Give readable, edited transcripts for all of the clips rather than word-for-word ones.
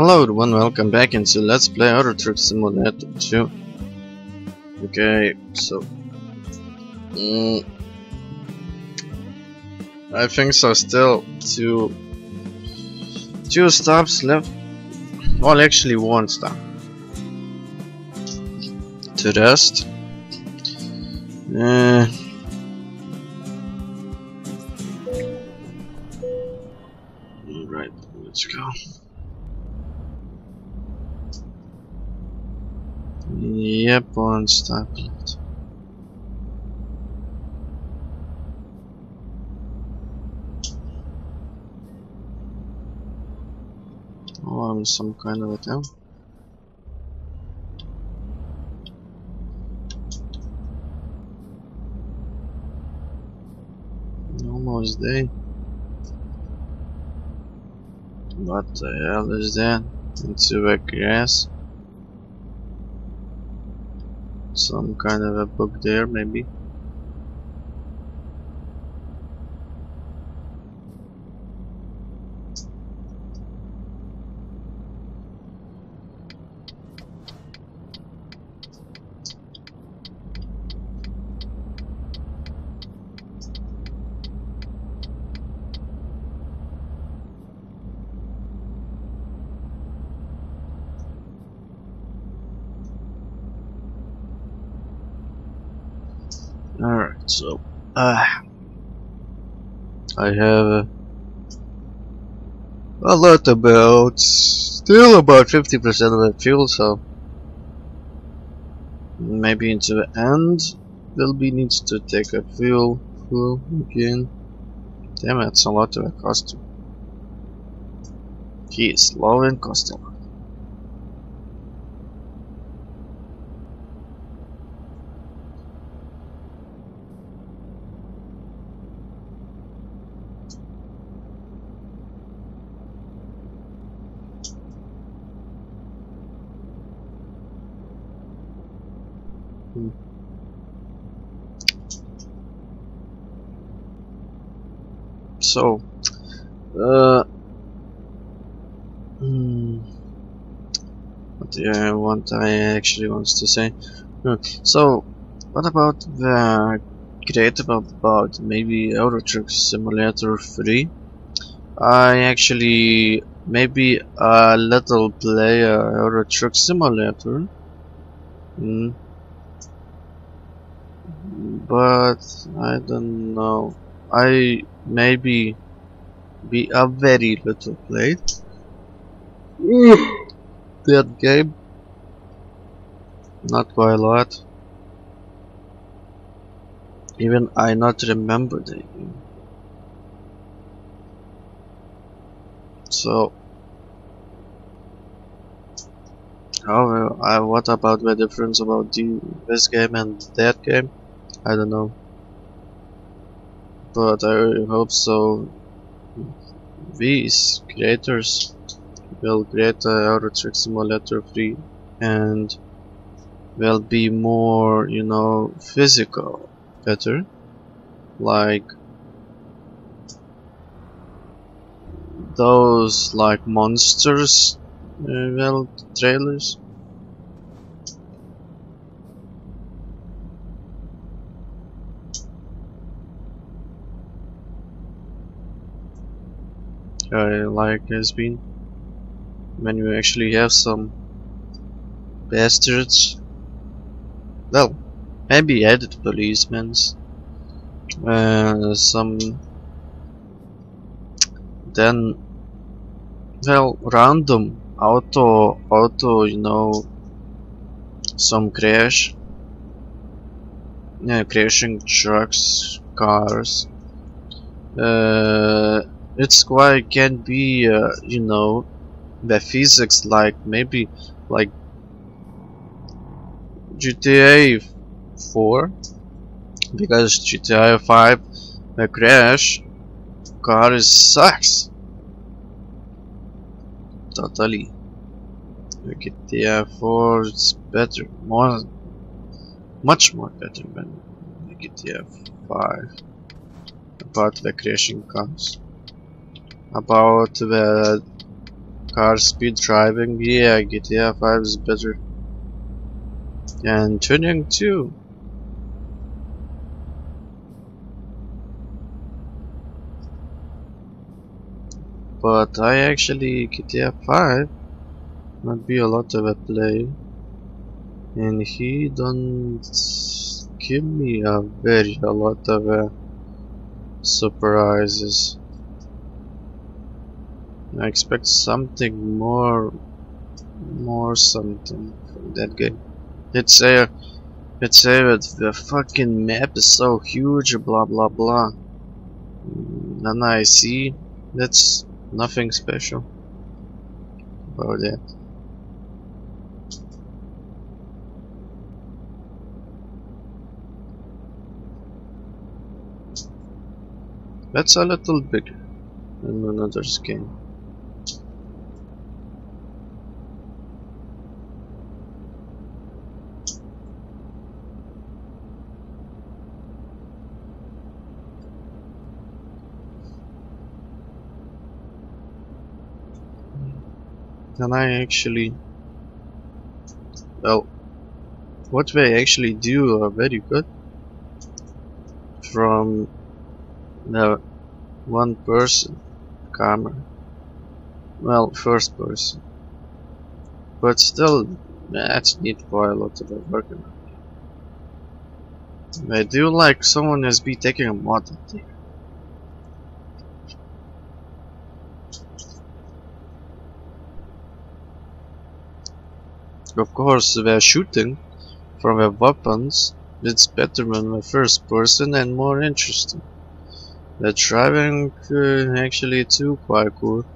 Hello everyone, welcome back into Let's Play Euro Truck Simulator 2. Okay, so I think so. Still two stops left. Well, actually one stop to rest. Alright, let's go. Yep, one stop left. Oh, I'm some kind of a town. Almost there. What the hell is that? Into a grass. Some kind of a book there, maybe. Alright, so I have a lot about, still about 50% of the fuel, so maybe into the end will be needs to take a fuel again. Damn, it's a lot of a cost. He is slow and cost a lot. So, what I actually wants to say. So, what about the creative about maybe Euro Truck Simulator 3? I actually maybe a little play Euro Truck Simulator. But I don't know. I maybe be a very little play that game. Not quite a lot. Even I not remember the game. So, however, what about the difference about this game and that game? I don't know, but I hope so. These creators will create Euro Truck Simulator 3 and will be more, you know, physical, better, like those like monsters, well, trailers. Like has been when you actually have some bastards, well, maybe added policemen, some then, well, random auto, you know, some crashing trucks, cars. It's quite can be, you know, the physics like maybe like GTA 4, because GTA 5 the crash car sucks totally. The GTA 4 is better, much more better than the GTA 5 about the crashing cars. About the car speed driving, yeah, GTA 5 is better. And tuning too. But I actually GTA 5 might be a lot of a play, and he don't give me a lot of surprises. I expect something more something from that game. Let's say that the fucking map is so huge, blah blah blah. And I see that's nothing special about that. That's a little bigger than another game. And I actually, well, what they actually do are very good. From the one person camera, well, first person, but still, that's need quite a lot of work. I do like someone has been taking a mod at there. Of course, they're shooting from their weapons. It's better than the first person and more interesting. The driving actually too quite cool,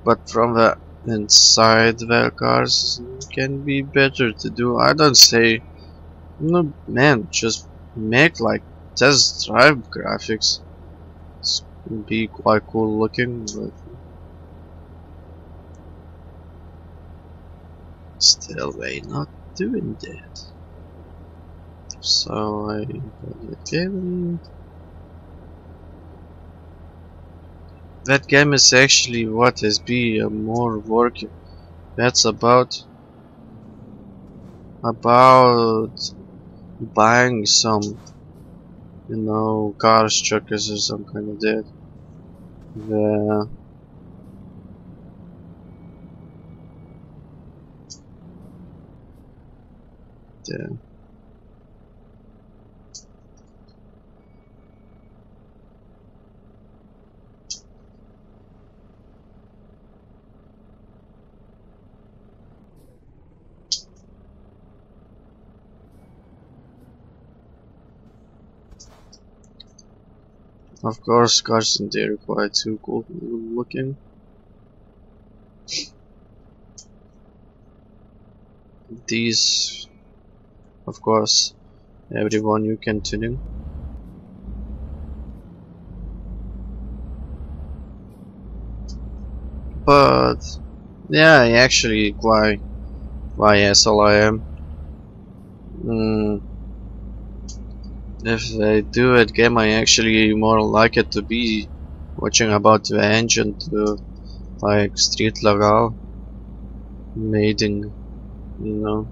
but from the inside the cars can be better to do. I don't say no, man, just make like test drive graphics. It's be quite cool looking, but still they not doing that. So I got the game. That game is actually what has been more working. That's about buying some, you know, cars, truckers or some kind of that. The of course, cars in there are quite too cool looking. These, of course, everyone you can tune. But yeah, actually, why asshole I am. If they do it game, I actually more like it to be watching about the engine to like street legal mating, you know,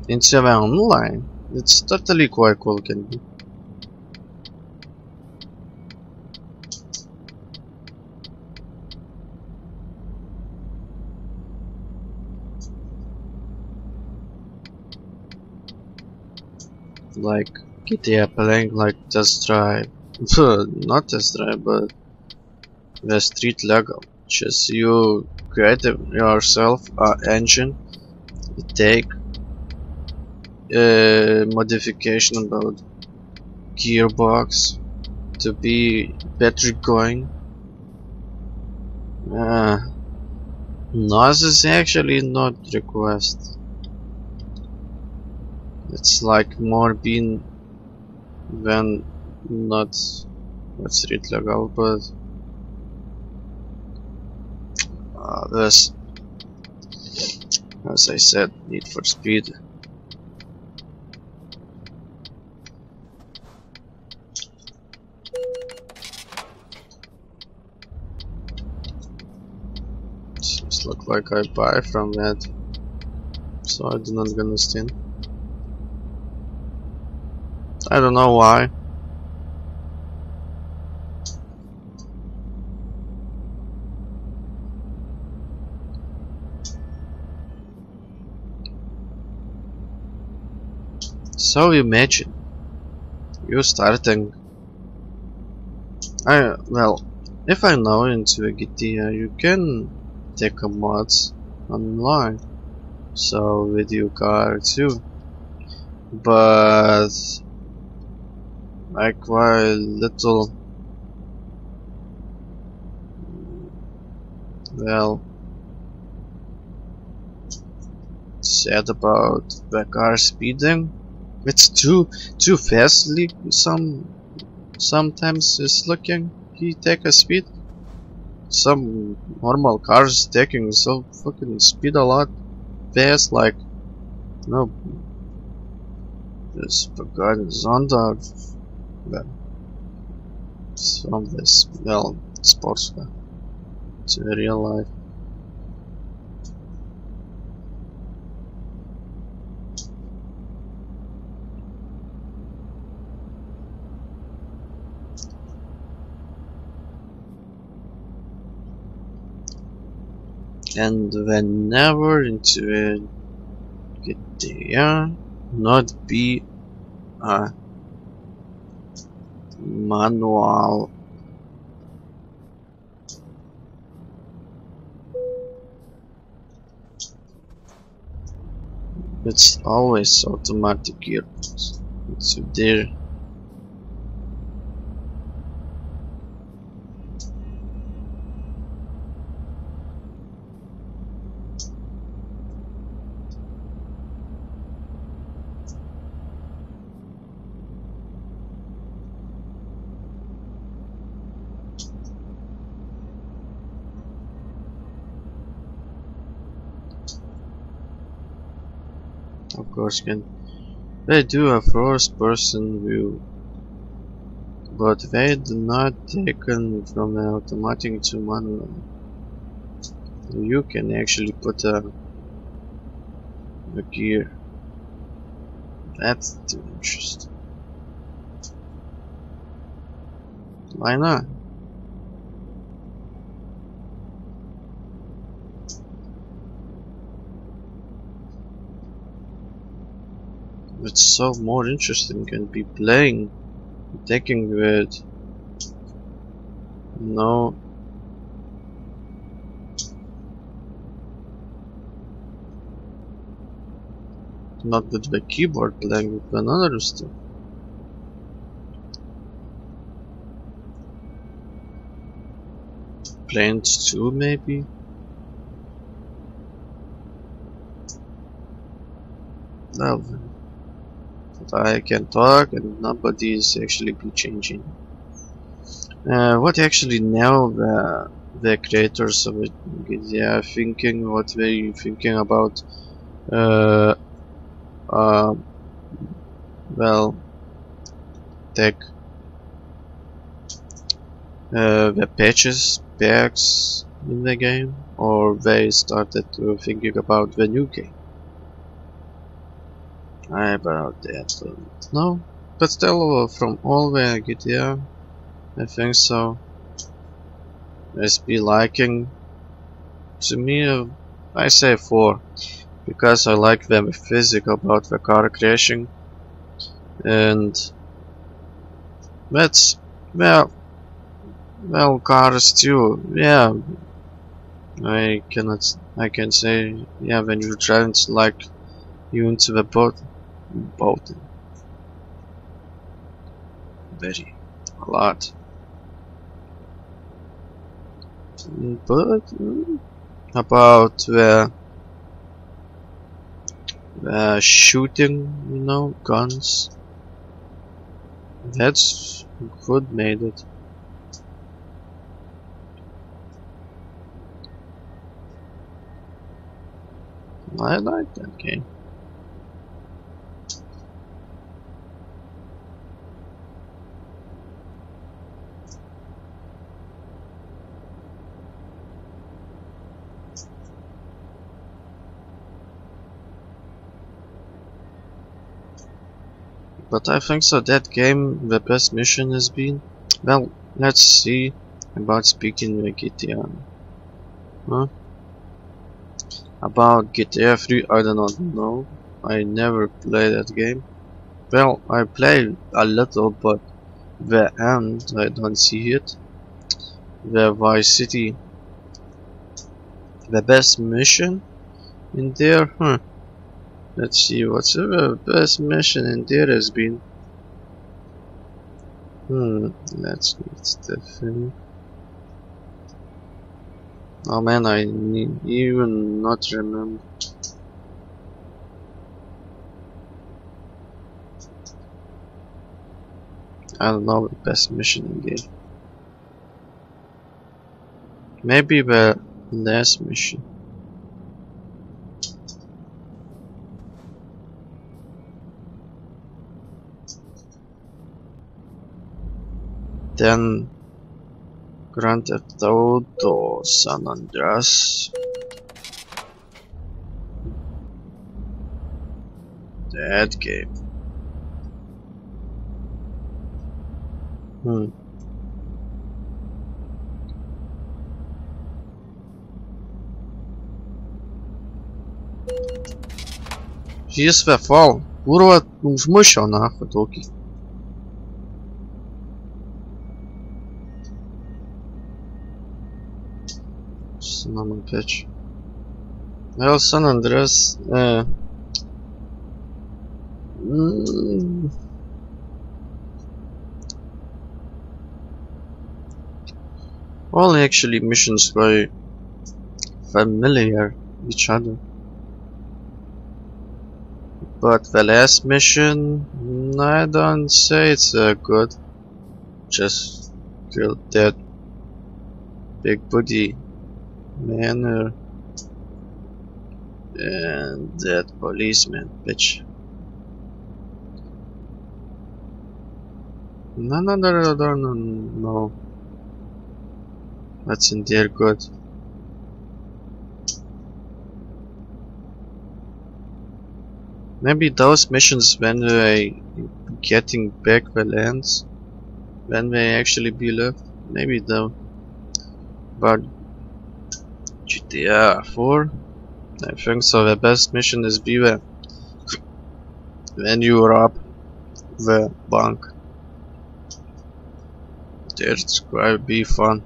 into the online. It's totally quite cool, can be. Like GTA playing like test drive, not test drive, but the street legal. Just you create yourself an engine, you take modification about gearbox to be better going. Noise is actually not request. It's like more being than not street legal, but this, as I said, Need for Speed. Seems look like I buy from that, so I do not understand. I don't know why. So imagine you starting. Well, if I know into a GTA, you can take a mods online, so with your car too. But I quite little. Well, sad about the car speeding. It's too fastly. Sometimes it's looking. He take a speed. Some normal cars taking so fucking speed a lot fast. Like no, this forgotten Zonda. Well, from this sports car. It's in real life. And whenever into a GTA, not be a manual. It's always automatic gearbox. It's there. Of course, they do a first-person view, but they do not taken from automatic to manual. You can actually put a gear. That's too interesting. Why not? It's so more interesting and be playing, taking with no. Not with the keyboard, playing with another stuff. Planes too, maybe. Well, but I can talk and nobody is actually be changing. What actually now the creators of it, yeah, thinking what were you thinking about? Uh, uh, well, tech, the patches, packs in the game, or they started thinking about the new game. About that, no, but still from all the GTA, I think so. Must be liking to me. I say 4 because I like the physics about the car crashing, and that's well cars too. Yeah, I can say yeah when you drive it's like you into the boat very a lot. But about the shooting, guns. That's good made it. I like that game. But I think so that game the best mission has been. Well, let's see about speaking with GTA. Huh? About GTA 3, I do not know. I never played that game. Well, I played a little, but the end, I don't see it. The Vice City, the best mission in there, huh? Let's see what's the best mission in there has been. Let's the thing. Oh man, I need even not remember. I don't know the best mission in there. Maybe the last mission. Then Grand Theft Auto San Andreas. That game. Jis fall. Kurva užmušio nafą tokį. Cinnamon pitch. Well, San Andreas. All actually missions were familiar each other. But the last mission, I don't say it's good. Just killed that big booty man and that policeman bitch. No. That's in there good. Maybe those missions when they getting back the lands, when they actually be left. Maybe though. But GTA 4, I think so. The best mission is be when you rob the bank. That's gonna be fun.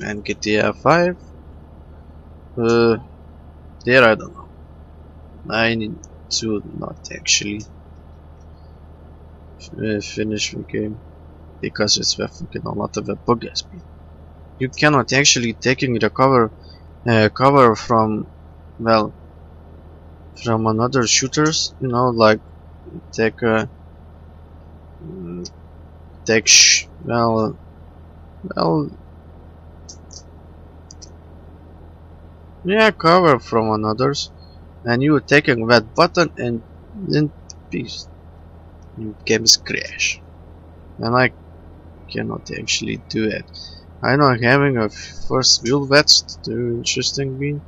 And GTA 5, there I don't know. I need to not actually finish the game because it's fucking a lot of a bug speed. You cannot actually taking the cover from, well, from another shooters, you know, like take well yeah, cover from another's, and you taking that button and then peace, your games crash, and I cannot actually do it. I know having a first wheel that's too interesting me.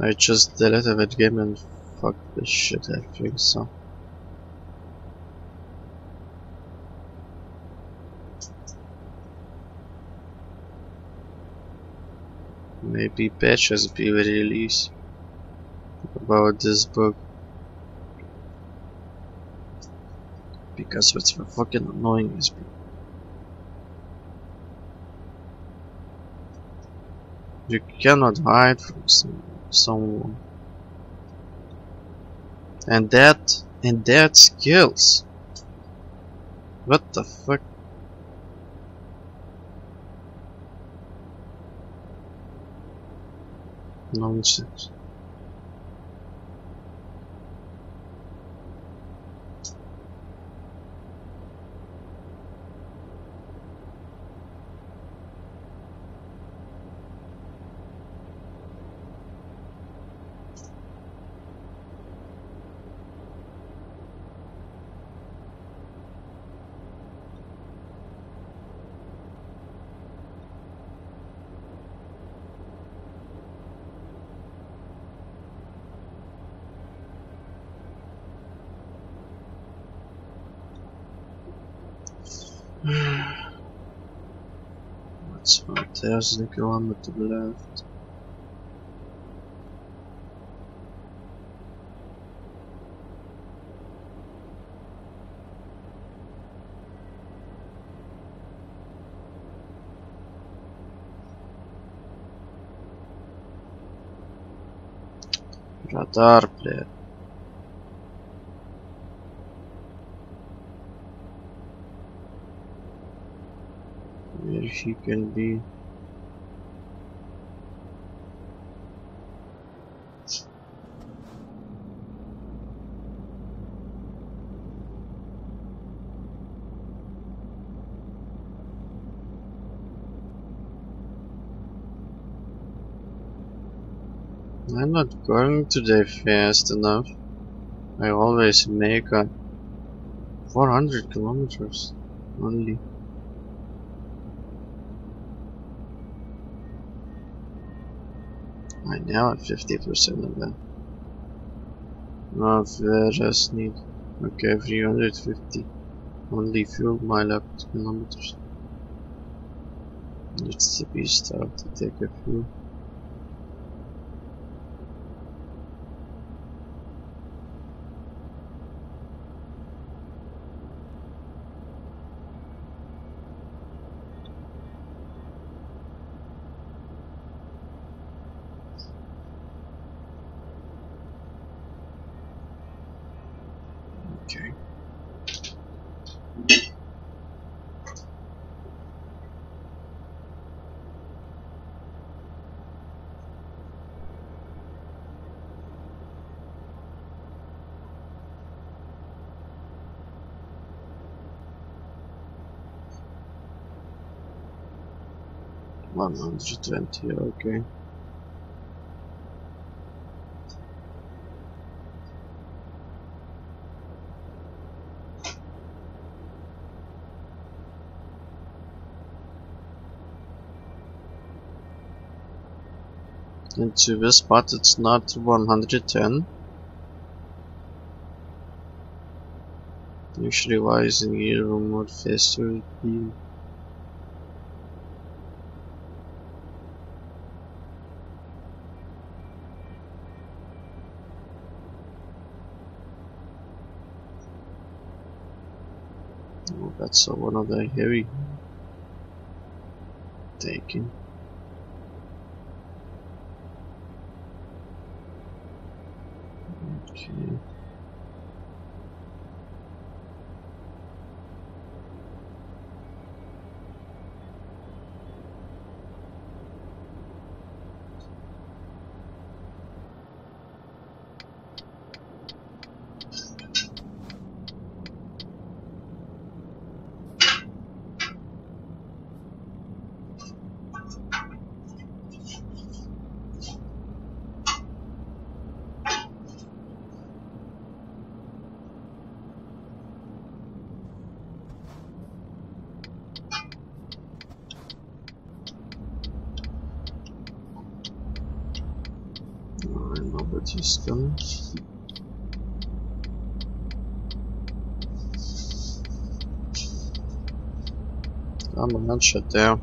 I just deleted that game and fuck this shit, I think so. Maybe patches be released about this bug, because it's fucking annoying as well. You cannot hide from someone, and that skills. What the fuck? Nonsense. What's 1,000 kilometers left? Radar player. Where he can be. I'm not going today fast enough. I always make 400 kilometers only. I now have 50% of that. Of rest need. Okay, 350. Only fuel mile up kilometers. It's the beast out to take a fuel. Okay. $120, okay. And to this spot it's not 110. Usually why isn't here more faster beam? Oh, that's one of the heavy taking. Okay. Nobody's coming. I'm not shut down.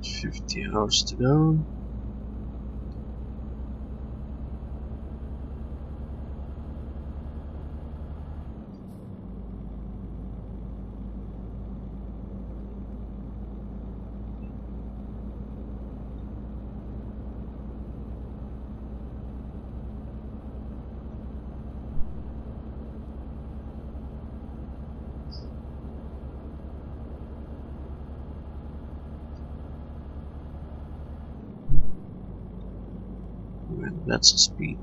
$50 to go. That's a speed.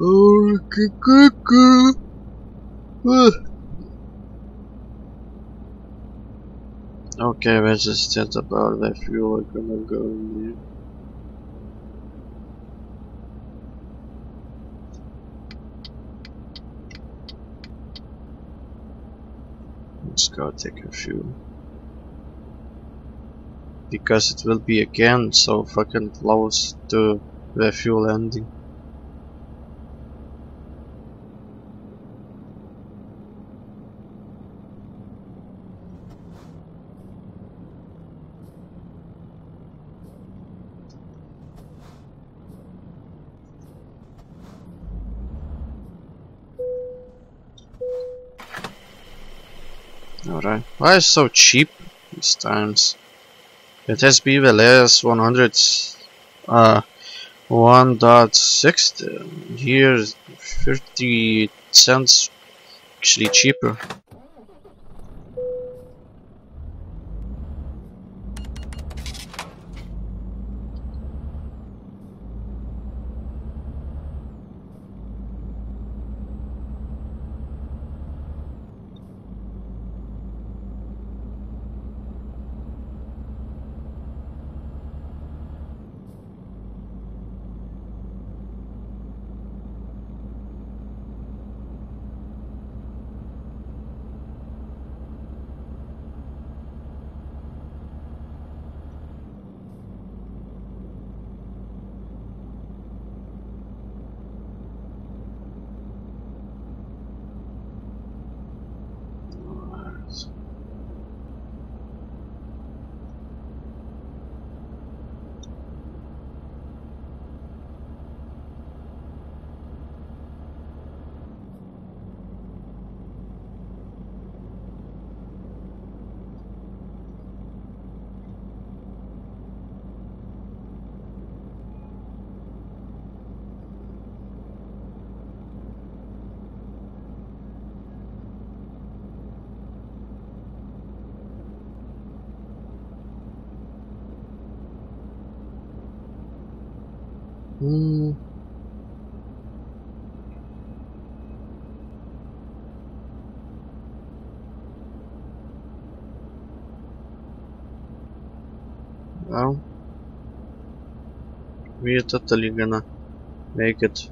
Oh, Okay, let's just chat about the fuel we're gonna go in here. Let's go take a fuel. Because it will be again so fucking close to the fuel ending. Alright. Why is it so cheap these times? It has BLS 100 1.6 here 50 cents actually cheaper. Hmm. Well, we're totally gonna make it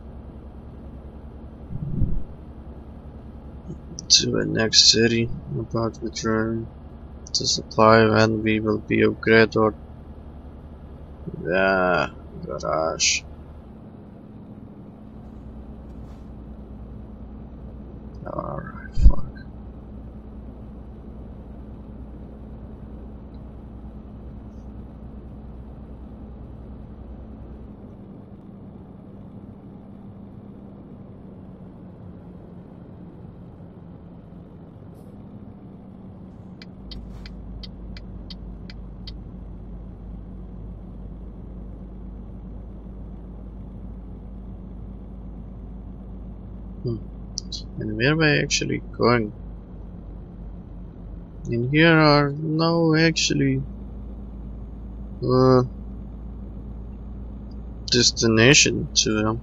to the next city about return to supply when we will be upgraded or yeah, garage. Alright, fuck. And where we actually going? And here are no actually uh, destination to them.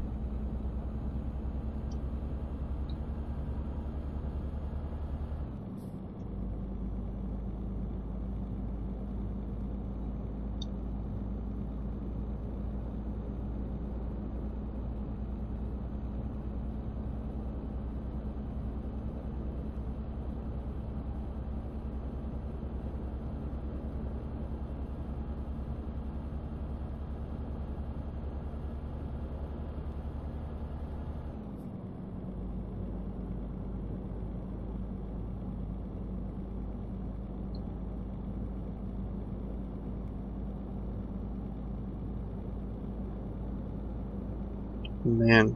Man,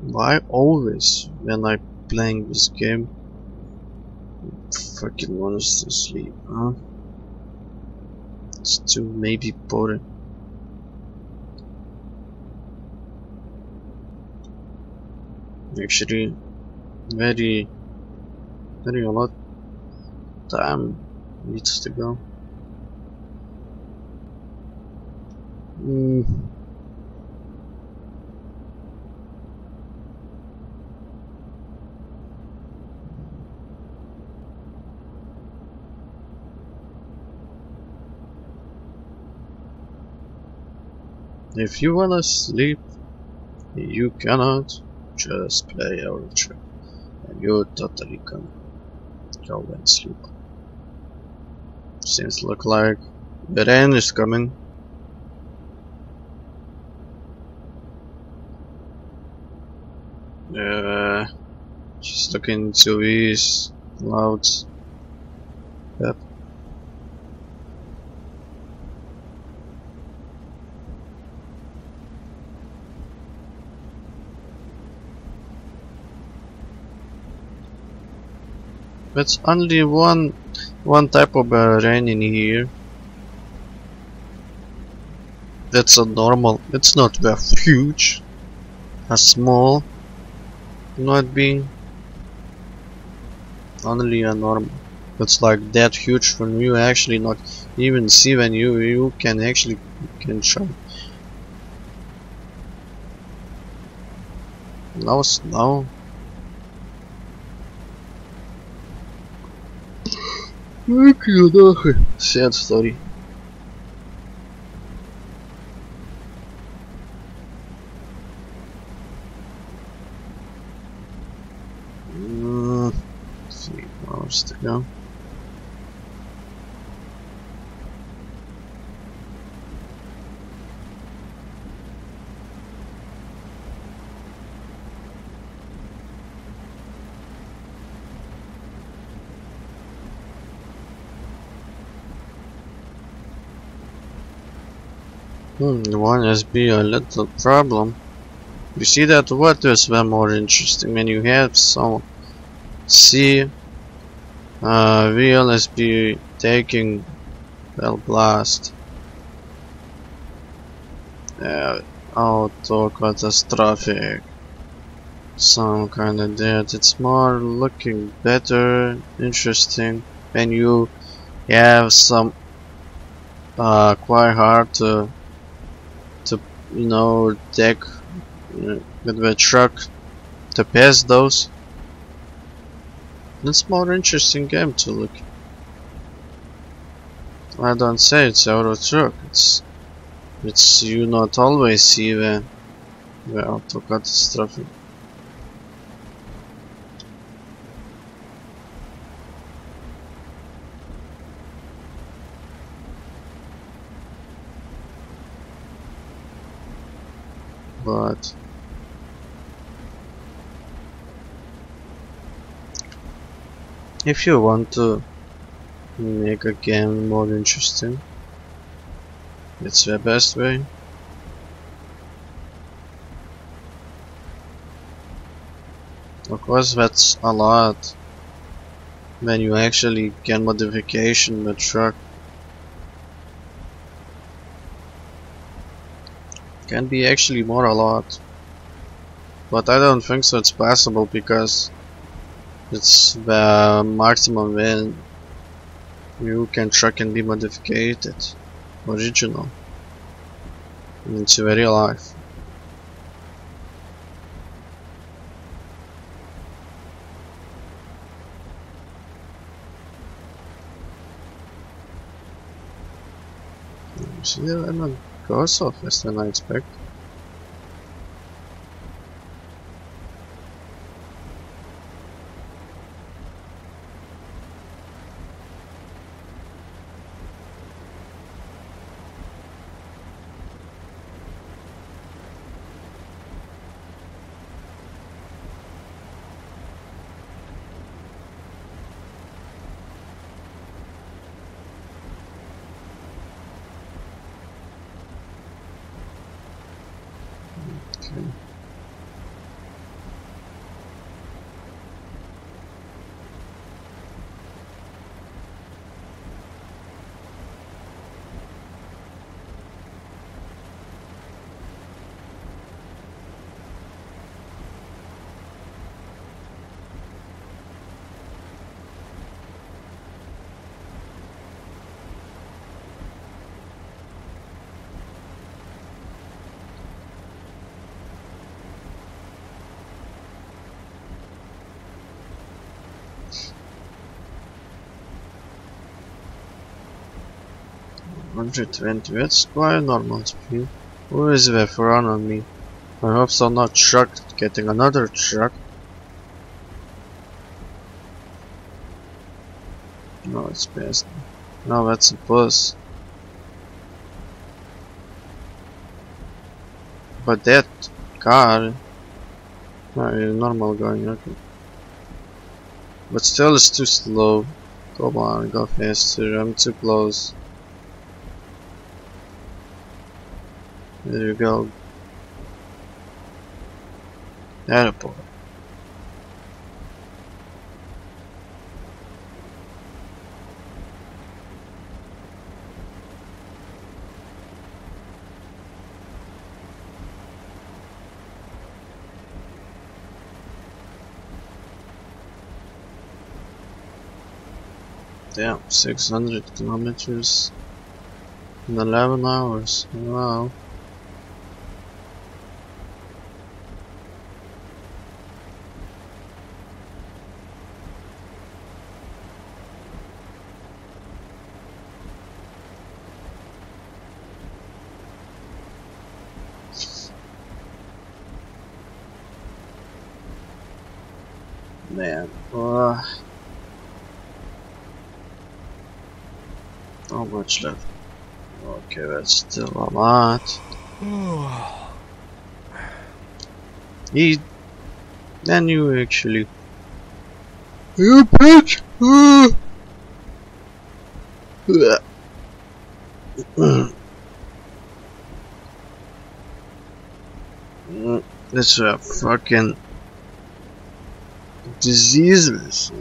why always when I playing this game fucking wants to sleep, huh? It's too maybe boring. Actually, very a lot time needs to go. Mm. If you wanna sleep, you cannot just play Eurotrip, and you totally can go and sleep. Seems look like the rain is coming. Just looking to these clouds. Yep. It's only one type of rain in here. That's a normal. It's not that huge. A small. Not being. Only a normal. It's like that huge when you actually not even see when you can actually show. No snow. Sad story. See hours to go. One has be a little problem. You see that water is way more interesting when you have some sea VLSB taking well blast. Auto catastrophic. Some kind of that. It's more looking better, interesting when you have some quite hard to take with the truck to pass those. It's more interesting game to look. I don't say it's Euro Truck. It's you not always see the auto catastrophe. But if you want to make a game more interesting, it's the best way. Of course, that's a lot when you actually get modification with truck. Can be actually more a lot, but I don't think so it's possible because it's the maximum when you can truck and be modified original into real life. See, I'm not go so fast than I expect. Okay. $120, that's quite normal speed. Who is with run on me? I hope so, not truck getting another truck. No, it's past. No, that's a bus. But that car, normal going, okay. But still it's too slow. Come on, go faster, I'm too close. There you go. Airport. Damn, 600 kilometers in 11 hours. Wow. Man, how much left? Okay, that's still a lot. Then you actually. You bitch! That's a fucking diseases.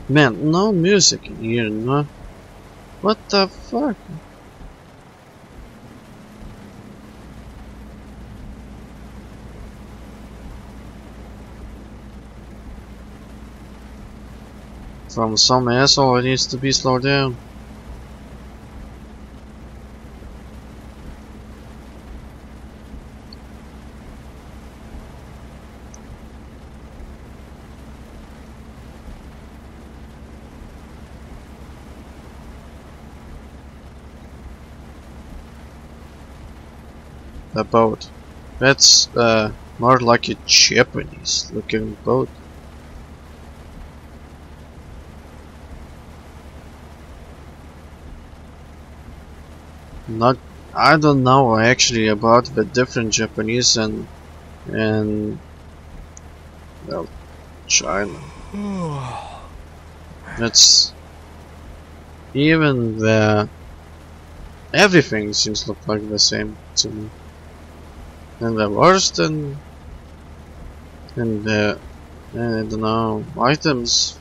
Man, no music in here, no. What the fuck? From some asshole, it needs to be slowed down. A boat. That's more like a Japanese looking boat. Not, I don't know actually about the different Japanese and well, China. That's even the everything seems to look like the same to me. And the worst and the I don't know items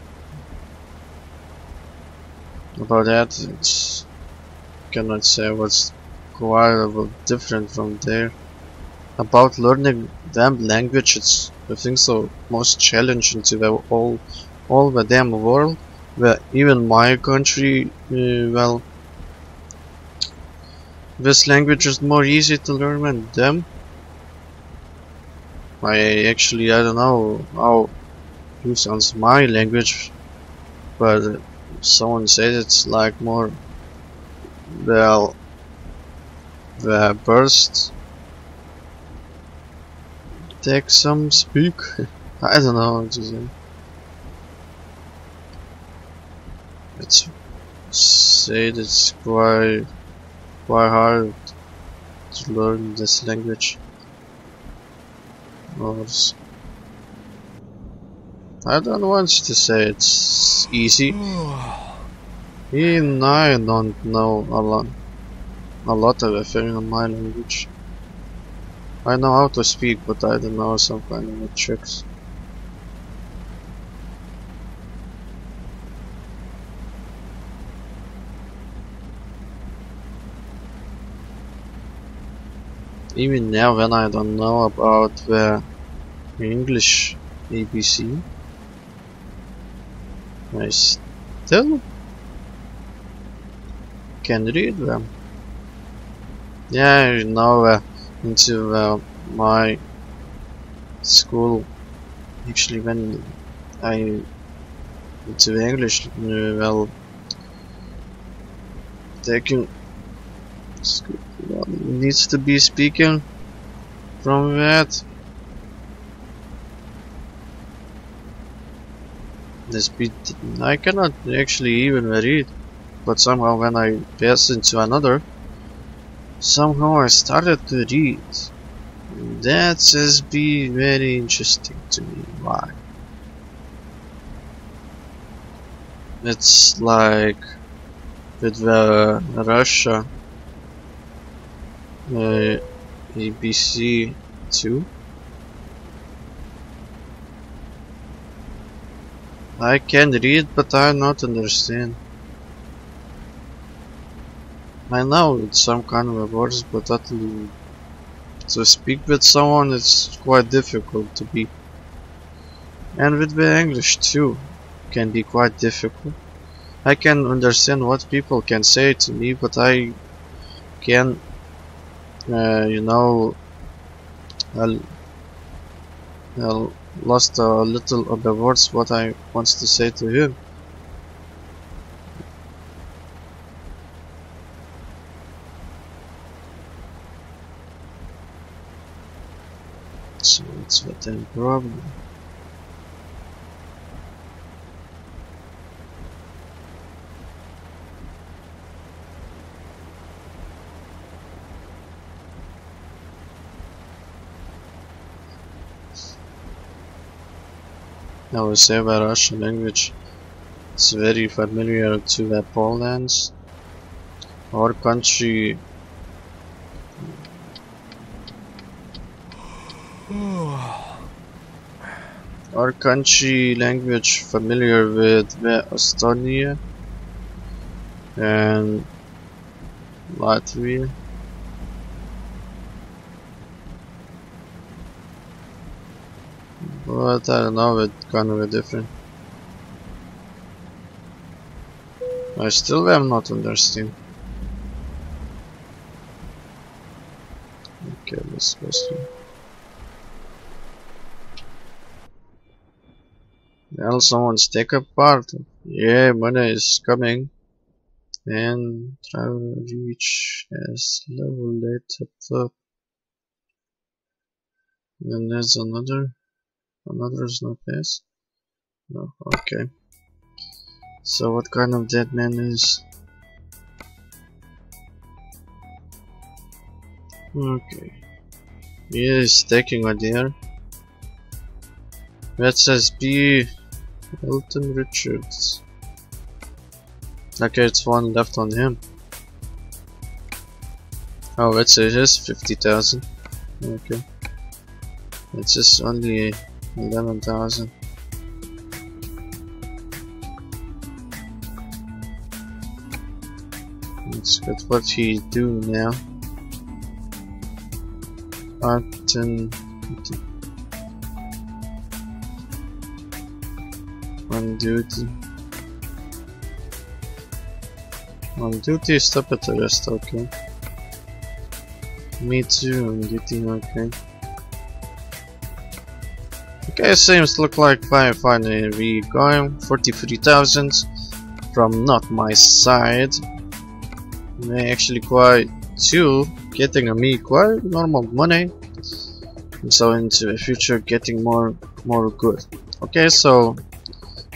about that. It's cannot say what's quite different from there. About learning damn language, it's I think so most challenging to the all the damn world. Where even my country, well, this language is more easy to learn than them. I don't know how it sounds my language, but someone said it's like more, well, the burst take some speak. I don't know what to say. Let's say it's quite hard to learn this language. I don't want to say it's easy. Even I don't know a lot of everything in my language. I know how to speak, but I don't know some kind of tricks. Even now, when I don't know about the English ABC, I still can read them. Yeah, into my school Actually, when I to English, well, taking needs to be speaking from that. The speed I cannot actually even read, but somehow when I pass into another, somehow I started to read. That says be very interesting to me. Why? It's like with the Russia ABC 2. I can read, but I not understand. I know it's some kind of words, but to speak with someone it's quite difficult to be. And with the English too, can be quite difficult. I can understand what people can say to me, but I can, you know, I lost a little of the words what I wants to say to him. So it's what the problem. I will say the Russian language is very familiar to the Poland. Our country language familiar with the Estonia and Latvia. But I don't know, it's kind of different. I still am not understand. Okay, let's go through. Well, someone's take a part. Yeah, money is coming. And travel reach as level later up. Then there's another is no pass. No, okay. So what kind of dead man is? Okay. He is taking a deer. That says B. Elton Richards. Okay, it's one left on him. Oh, let's say his 50,000. Okay. It's just only 11,000. Let's get what he do now. Arton on duty. On duty, stop at the rest, okay. Me too, on duty, okay. Okay, seems look like finally we going 43,000 from not my side. Actually quite too, getting a me quite normal money. So into the future getting more good. Okay, so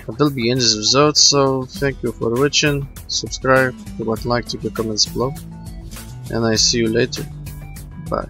I will be in this episode, so thank you for watching, subscribe, put like to the comments below, and I see you later. Bye.